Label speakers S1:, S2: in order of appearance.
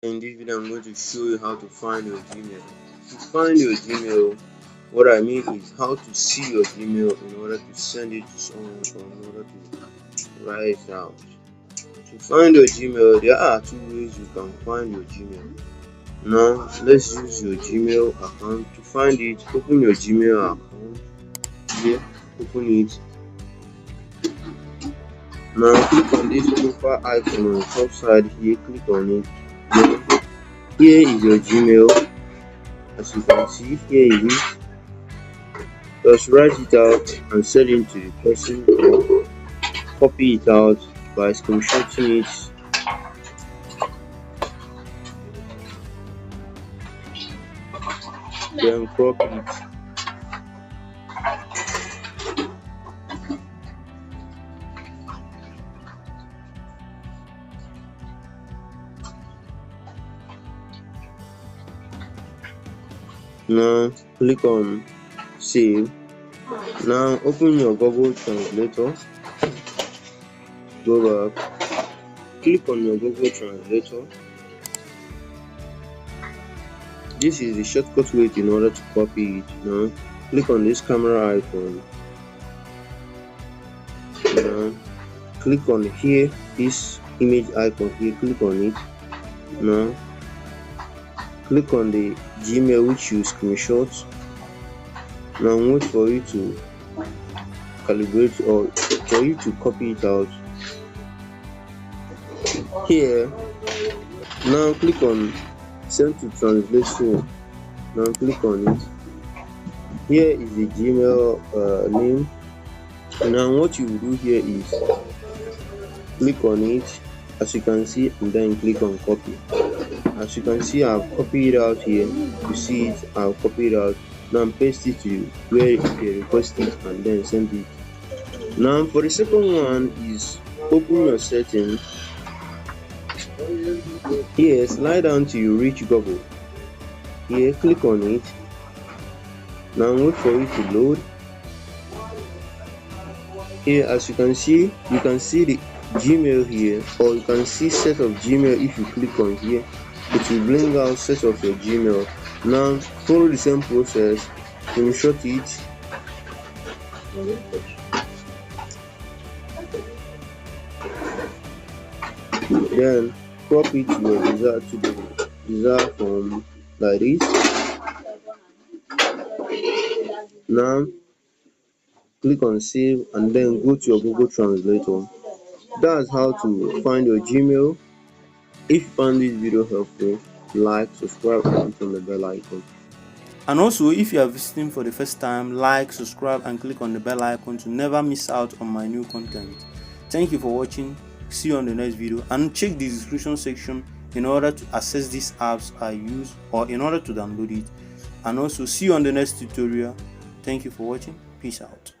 S1: In this video, I'm going to show you how to find your Gmail. To find your Gmail, what I mean is how to see your Gmail in order to send it to someone or in order to write it out. To find your Gmail, there are two ways you can find your Gmail. Now, let's use your Gmail account. To find it, open your Gmail account here, open it. Now, click on this profile icon on the top side here, click on it. Then, here is your Gmail. As you can see, here it is. Just write it out and send it to the person, or copy it out by screenshotting it. Then crop it. Now click on save. Now open your Google Translator. Go back. Click on your Google Translator. This is the shortcut way in order to copy it. Now click on this camera icon. Now click on here, this image icon here, click on it. Now click on the Gmail which you screenshot. Now wait for you to calibrate or for you to copy it out. Here, now click on send to translation. Now click on it. Here is the Gmail name. Now what you will do here is click on it, as you can see, and then click on copy. As you can see, I've copied it out here. You see it, I've copied it out. Now paste it to where they request it and then send it. Now for the second one is open your settings. Here, slide down till you reach Google. Here, click on it. Now wait for it to load. Here, as you can see the Gmail here, or you can see set of Gmail. If you click on here, it will bring out set of your Gmail. Now follow the same process, screenshot it, then crop it to the desired form like this. Now click on save and then go to your Google Translator. That's how to find your Gmail. If you found this video helpful, like, subscribe, and click on the bell icon.
S2: And also, if you are visiting for the first time, like, subscribe, and click on the bell icon to never miss out on my new content. Thank you for watching. See you on the next video, and check the description section in order to access these apps I use or in order to download it. And also, see you on the next tutorial. Thank you for watching. Peace out.